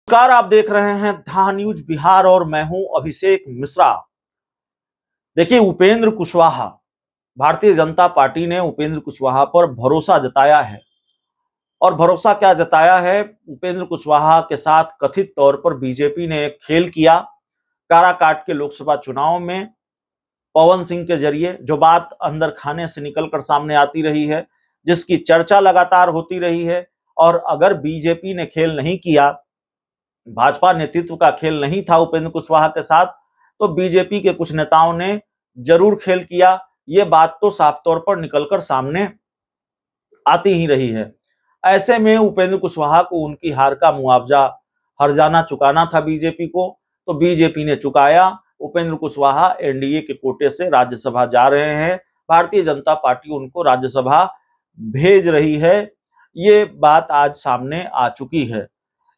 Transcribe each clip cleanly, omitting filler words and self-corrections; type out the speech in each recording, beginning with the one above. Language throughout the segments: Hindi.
नमस्कार, आप देख रहे हैं धा न्यूज बिहार और मैं हूं अभिषेक मिश्रा। देखिए, उपेंद्र कुशवाहा, भारतीय जनता पार्टी ने उपेंद्र कुशवाहा पर भरोसा जताया है। और भरोसा क्या जताया है? उपेंद्र कुशवाहा के साथ कथित तौर पर बीजेपी ने एक खेल किया काराकाट के लोकसभा चुनाव में। पवन सिंह के जरिए जो बात अंदर खाने से निकलकर सामने आती रही है, जिसकी चर्चा लगातार होती रही है। और अगर बीजेपी ने खेल नहीं किया, भाजपा नेतृत्व का खेल नहीं था उपेंद्र कुशवाहा के साथ, तो बीजेपी के कुछ नेताओं ने जरूर खेल किया। ये बात तो साफ तौर पर निकलकर सामने आती ही रही है। ऐसे में उपेंद्र कुशवाहा को उनकी हार का मुआवजा हर्जाना चुकाना था बीजेपी को, तो बीजेपी ने चुकाया। उपेंद्र कुशवाहा एनडीए के कोटे से राज्यसभा जा रहे हैं। भारतीय जनता पार्टी उनको राज्यसभा भेज रही है। ये बात आज सामने आ चुकी है।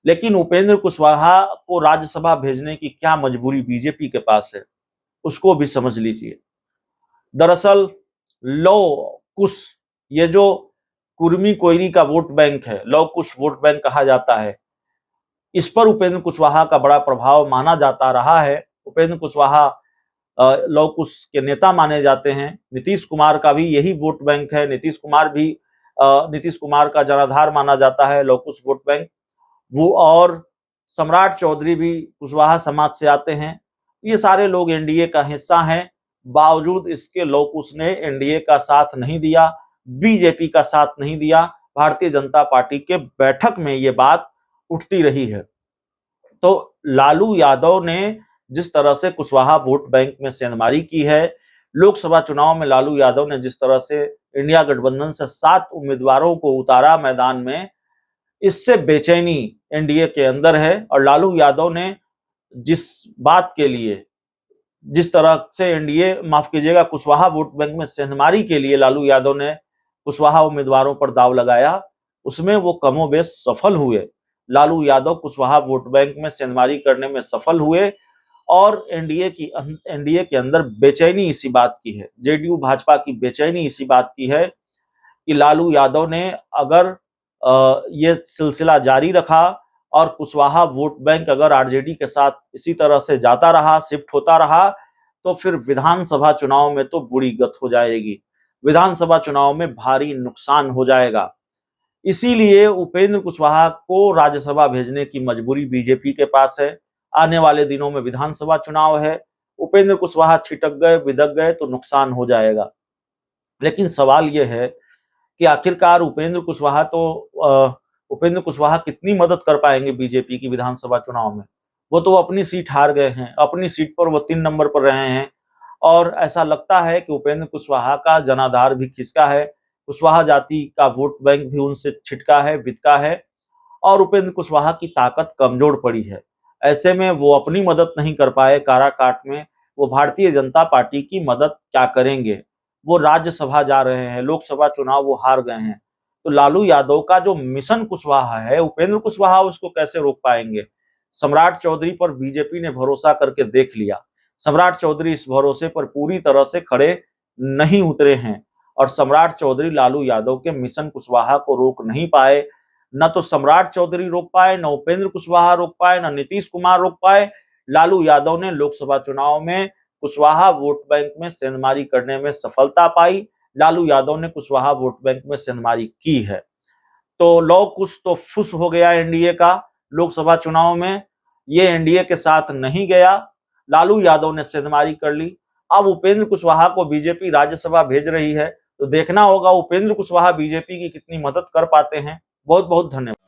लेकिन उपेंद्र कुशवाहा को राज्यसभा भेजने की क्या मजबूरी बीजेपी के पास है, उसको भी समझ लीजिए। दरअसल लौ कुश, ये जो कुर्मी कोयरी का वोट बैंक है, लौ कुश वोट बैंक कहा जाता है, इस पर उपेंद्र कुशवाहा का बड़ा प्रभाव माना जाता रहा है। उपेंद्र कुशवाहा लौ कुश के नेता माने जाते हैं। नीतीश कुमार का भी यही वोट बैंक है। नीतीश कुमार का जनाधार माना जाता है लौ कुश वोट बैंक। वो और सम्राट चौधरी भी कुशवाहा समाज से आते हैं। ये सारे लोग एनडीए का हिस्सा हैं। बावजूद इसके लौ कुश ने एनडीए का साथ नहीं दिया, बीजेपी का साथ नहीं दिया। भारतीय जनता पार्टी के बैठक में ये बात उठती रही है। तो लालू यादव ने जिस तरह से कुशवाहा वोट बैंक में सेंधमारी की है, लोकसभा चुनाव में लालू यादव ने जिस तरह से इंडिया गठबंधन से 7 उम्मीदवारों को उतारा मैदान में, इससे बेचैनी एनडीए के अंदर है। और लालू यादव ने जिस बात के लिए, जिस तरह से एनडीए, माफ कीजिएगा, कुशवाहा वोट बैंक में सेंधमारी के लिए लालू यादव ने कुशवाहा उम्मीदवारों पर दाव लगाया, उसमें वो कमोबेश सफल हुए। लालू यादव कुशवाहा वोट बैंक में सेंधमारी करने में सफल हुए। और एनडीए के अंदर बेचैनी इसी बात की है, जेडीयू भाजपा की बेचैनी इसी बात की है कि लालू यादव ने अगर ये सिलसिला जारी रखा और कुशवाहा वोट बैंक अगर आरजेडी के साथ इसी तरह से जाता रहा, शिफ्ट होता रहा, तो फिर विधानसभा चुनाव में तो बुरी गत हो जाएगी। विधानसभा चुनाव में भारी नुकसान हो जाएगा। इसीलिए उपेंद्र कुशवाहा को राज्यसभा भेजने की मजबूरी बीजेपी के पास है। आने वाले दिनों में विधानसभा चुनाव है। उपेंद्र कुशवाहा छिटक गए, बिदक गए तो नुकसान हो जाएगा। लेकिन सवाल यह है कि आखिरकार उपेंद्र कुशवाहा कितनी मदद कर पाएंगे बीजेपी की विधानसभा चुनाव में। वो तो अपनी सीट हार गए हैं, अपनी सीट पर वो 3 नंबर पर रहे हैं। और ऐसा लगता है कि उपेंद्र कुशवाहा का जनाधार भी खिसका है, कुशवाहा जाति का वोट बैंक भी उनसे छिटका है, बितका है। और उपेंद्र कुशवाहा की ताकत कमजोर पड़ी है। ऐसे में वो अपनी मदद नहीं कर पाए काराकाट में, वो भारतीय जनता पार्टी की मदद क्या करेंगे। वो राज्यसभा जा रहे हैं, लोकसभा चुनाव वो हार गए हैं। तो लालू यादव का जो मिशन कुशवाहा है, उपेंद्र कुशवाहा उसको कैसे रोक पाएंगे। सम्राट चौधरी पर बीजेपी ने भरोसा करके देख लिया। सम्राट चौधरी इस भरोसे पर पूरी तरह से खड़े नहीं उतरे हैं। और सम्राट चौधरी लालू यादव के मिशन कुशवाहा को रोक नहीं पाए। न तो सम्राट चौधरी रोक पाए, न उपेंद्र कुशवाहा रोक पाए, न नीतीश कुमार रोक पाए। लालू यादव ने लोकसभा चुनाव में कुशवाहा वोट बैंक में सेंधमारी करने में सफलता पाई। लालू यादव ने कुशवाहा वोट बैंक में सेंधमारी की है। तो लौ कुश तो फुस हो गया एनडीए का लोकसभा चुनाव में। ये एनडीए के साथ नहीं गया, लालू यादव ने सेंधमारी कर ली। अब उपेंद्र कुशवाहा को बीजेपी राज्यसभा भेज रही है, तो देखना होगा उपेंद्र कुशवाहा बीजेपी की कितनी मदद कर पाते हैं। बहुत बहुत धन्यवाद।